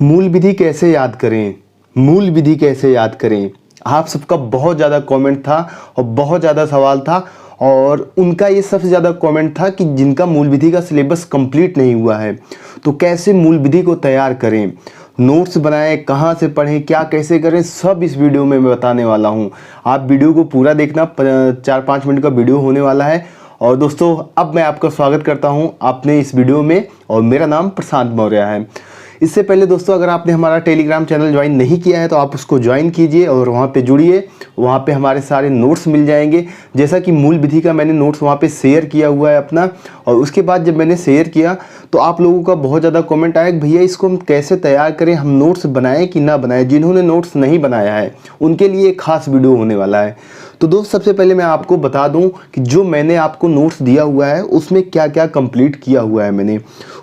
मूल विधि कैसे याद करें, मूल विधि कैसे याद करें। आप सबका बहुत ज़्यादा कमेंट था और बहुत ज़्यादा सवाल था, और उनका ये सबसे ज़्यादा कमेंट था कि जिनका मूल विधि का सिलेबस कंप्लीट नहीं हुआ है तो कैसे मूल विधि को तैयार करें, नोट्स बनाएं, कहाँ से पढ़ें, क्या कैसे करें, सब इस वीडियो में मैं बताने वाला हूँ। आप वीडियो को पूरा देखना, 4-5 मिनट का वीडियो होने वाला है। और दोस्तों, अब मैं आपका स्वागत करता हूँ अपने इस वीडियो में, और मेरा नाम प्रशांत मौर्य है। इससे पहले दोस्तों, अगर आपने हमारा टेलीग्राम चैनल ज्वाइन नहीं किया है तो आप उसको ज्वाइन कीजिए और वहाँ पे जुड़िए। वहाँ पे हमारे सारे नोट्स मिल जाएंगे। जैसा कि मूल विधि का मैंने नोट्स वहाँ पे शेयर किया हुआ है अपना, और उसके बाद जब मैंने शेयर किया तो आप लोगों का बहुत ज़्यादा कमेंट आया कि भैया इसको हम कैसे तैयार करें, हम नोट्स बनाएं कि ना बनाएं। जिन्होंने नोट्स नहीं बनाया है उनके लिए एक खास वीडियो होने वाला है। तो दोस्त, सबसे पहले मैं आपको बता दूं कि जो मैंने आपको नोट्स दिया हुआ है उसमें क्या क्या कंप्लीट किया हुआ है मैंने।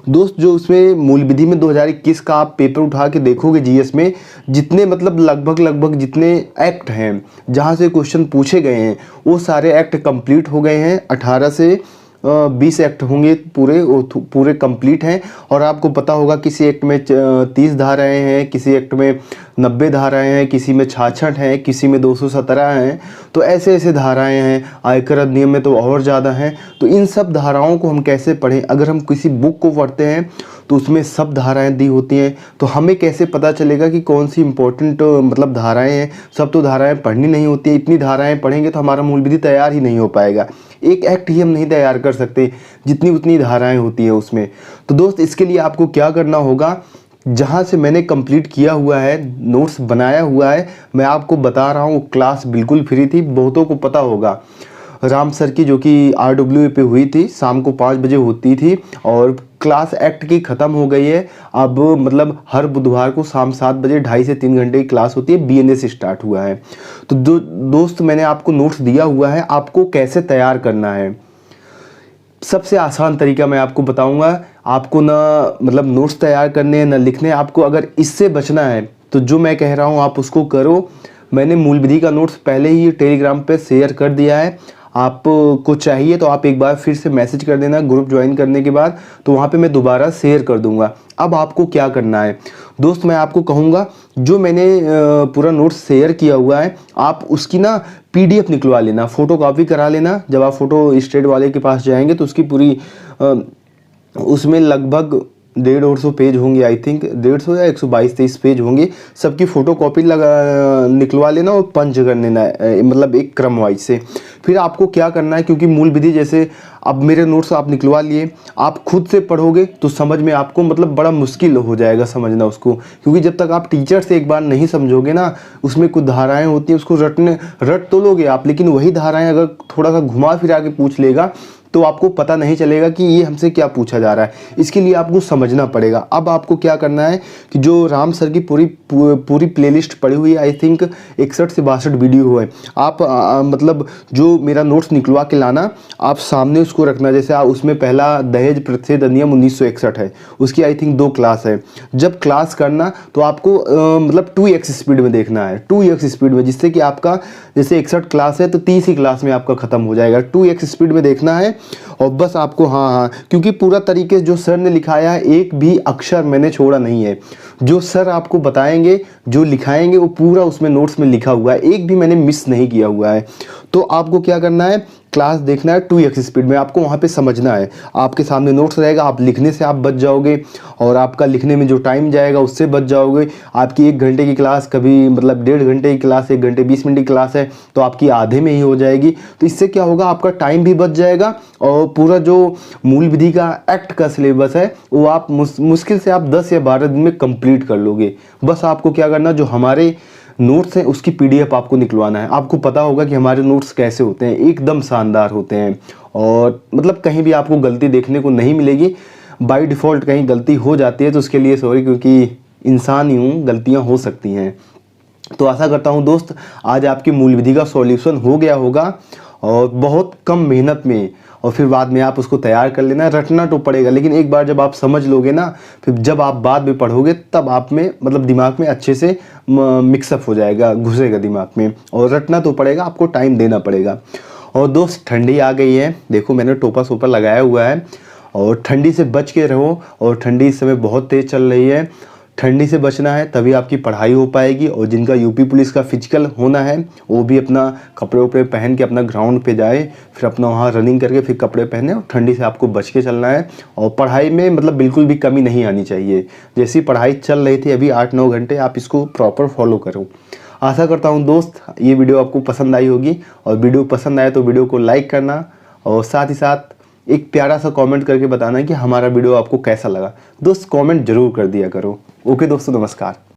दोस्त, जो उसमें मूल विधि में 2021 का आप पेपर उठा के देखोगे जीएस में, जितने मतलब लगभग जितने एक्ट हैं जहां से क्वेश्चन पूछे गए हैं वो सारे एक्ट कंप्लीट हो गए हैं। 18 से 20 एक्ट होंगे पूरे कंप्लीट हैं। और आपको पता होगा किसी एक्ट में 30 धाराएं हैं, किसी एक्ट में 90 धाराएं हैं, किसी में 66 हैं, किसी में 217 हैं। तो ऐसे ऐसे धाराएं हैं। आयकर अधिनियम में तो और ज़्यादा हैं। तो इन सब धाराओं को हम कैसे पढ़ें? अगर हम किसी बुक को पढ़ते हैं तो उसमें सब धाराएं दी होती हैं, तो हमें कैसे पता चलेगा कि कौन सी इंपॉर्टेंट मतलब धाराएं हैं? सब तो धाराएं पढ़नी नहीं होती है। इतनी धाराएं पढ़ेंगे तो हमारा मूल विधि तैयार ही नहीं हो पाएगा। एक एक्ट ही हम नहीं तैयार कर सकते, जितनी उतनी धाराएं होती है उसमें। तो दोस्त, इसके लिए आपको क्या करना होगा, जहाँ से मैंने कंप्लीट किया हुआ है, नोट्स बनाया हुआ है, मैं आपको बता रहा हूँ। क्लास बिल्कुल फ्री थी, बहुतों को पता होगा। राम सर की, जो कि RWA पे हुई थी, शाम को 5 बजे होती थी, और क्लास एक्ट की ख़त्म हो गई है अब। मतलब हर बुधवार को शाम 7 बजे 2.5 से 3 घंटे की क्लास होती है। BNS स्टार्ट हुआ है। तो दोस्त, मैंने आपको नोट्स दिया हुआ है, आपको कैसे तैयार करना है। सबसे आसान तरीका मैं आपको बताऊंगा। आपको ना मतलब नोट्स तैयार करने ना लिखने, आपको अगर इससे बचना है तो जो मैं कह रहा हूं आप उसको करो। मैंने मूल विधि का नोट्स पहले ही टेलीग्राम पे शेयर कर दिया है। आपको चाहिए तो आप एक बार फिर से मैसेज कर देना ग्रुप ज्वाइन करने के बाद, तो वहाँ पे मैं दोबारा शेयर कर दूंगा। अब आपको क्या करना है दोस्त, मैं आपको कहूँगा, जो मैंने पूरा नोट्स शेयर किया हुआ है आप उसकी ना PDF निकलवा लेना, फ़ोटो कॉपी करा लेना। जब आप फ़ोटो स्टेट वाले के पास जाएंगे तो उसकी पूरी उसमें लगभग 150 पेज होंगे, आई थिंक 150 या 122-23 पेज होंगे। सबकी फ़ोटो कॉपी निकलवा लेना और पंच कर लेना, मतलब एक क्रम वाइज से। फिर आपको क्या करना है, क्योंकि मूल विधि जैसे अब मेरे नोट्स आप निकलवा लिए, आप खुद से पढ़ोगे तो समझ में आपको मतलब बड़ा मुश्किल हो जाएगा समझना उसको। क्योंकि जब तक आप टीचर से एक बार नहीं समझोगे ना, उसमें कुछ धाराएं होती हैं, उसको रट तो लोगे आप, लेकिन वही धाराएं अगर थोड़ा सा घुमा फिरा के पूछ लेगा तो आपको पता नहीं चलेगा कि ये हमसे क्या पूछा जा रहा है। इसके लिए आपको समझना पड़ेगा। अब आपको क्या करना है कि जो राम सर की पूरी प्लेलिस्ट पड़ी हुई है, आई थिंक 61 से 62 वीडियो है। आप मतलब जो मेरा नोट्स निकलवा के लाना, आप सामने उसको रखना। जैसे उसमें पहला दहेज प्रतिषेध अधिनियम 1961 है, उसकी आई थिंक 2 क्लास है। जब क्लास करना तो आपको मतलब 2x स्पीड में देखना है, 2x स्पीड में, जिससे कि आपका जैसे 61 क्लास है तो 30 ही क्लास में आपका ख़त्म हो जाएगा। 2x स्पीड में देखना है। और बस आपको हाँ, क्योंकि पूरा तरीके जो सर ने लिखाया है, एक भी अक्षर मैंने छोड़ा नहीं है। जो सर आपको बताएंगे, जो लिखाएंगे, वो पूरा उसमें नोट्स में लिखा हुआ है, एक भी मैंने मिस नहीं किया हुआ है। तो आपको क्या करना है, क्लास देखना है 2x स्पीड में, आपको वहाँ पे समझना है। आपके सामने नोट्स रहेगा, आप लिखने से आप बच जाओगे, और आपका लिखने में जो टाइम जाएगा उससे बच जाओगे। आपकी 1 घंटे की क्लास कभी मतलब 1.5 घंटे की क्लास, 1 घंटे 20 मिनट की क्लास है तो आपकी आधे में ही हो जाएगी। तो इससे क्या होगा, आपका टाइम भी बच जाएगा, और पूरा जो मूल विधि का एक्ट का सिलेबस है वो आप मुश्किल से आप 10 या 12 दिन में कंप्लीट कर लोगे। बस आपको क्या करना, जो हमारे नोट्स हैं उसकी PDF आपको निकलवाना है। आपको पता होगा कि हमारे नोट्स कैसे होते हैं, एकदम शानदार होते हैं, और मतलब कहीं भी आपको गलती देखने को नहीं मिलेगी। बाय डिफ़ॉल्ट कहीं गलती हो जाती है तो उसके लिए सॉरी, क्योंकि इंसान ही हूँ, गलतियाँ हो सकती हैं। तो आशा करता हूँ दोस्त, आज आपकी मूल विधि का सॉल्यूशन हो गया होगा, और बहुत कम मेहनत में, और फिर बाद में आप उसको तैयार कर लेना। रटना तो पड़ेगा, लेकिन एक बार जब आप समझ लोगे ना, फिर जब आप बाद में पढ़ोगे तब आप में मतलब दिमाग में अच्छे से मिक्सअप हो जाएगा, घुसेगा दिमाग में। और रटना तो पड़ेगा, आपको टाइम देना पड़ेगा। और दोस्त, ठंडी आ गई है, देखो मैंने टोपा सोपा लगाया हुआ है, और ठंडी से बच के रहो। और ठंडी इस समय बहुत तेज़ चल रही है। ठंडी से बचना है तभी आपकी पढ़ाई हो पाएगी। और जिनका यूपी पुलिस का फिजिकल होना है वो भी अपना कपड़े उपड़े पहन के अपना ग्राउंड पे जाए, फिर अपना वहाँ रनिंग करके फिर कपड़े पहने, और ठंडी से आपको बच के चलना है। और पढ़ाई में मतलब बिल्कुल भी कमी नहीं आनी चाहिए। जैसी पढ़ाई चल रही थी अभी 8-9 घंटे, आप इसको प्रॉपर फॉलो करो। आशा करता हूँ दोस्त ये वीडियो आपको पसंद आई होगी, और वीडियो पसंद आए तो वीडियो को लाइक करना, और साथ ही साथ एक प्यारा सा कमेंट करके बताना कि हमारा वीडियो आपको कैसा लगा। दोस्त कमेंट जरूर कर दिया करो। ओके दोस्तों, नमस्कार।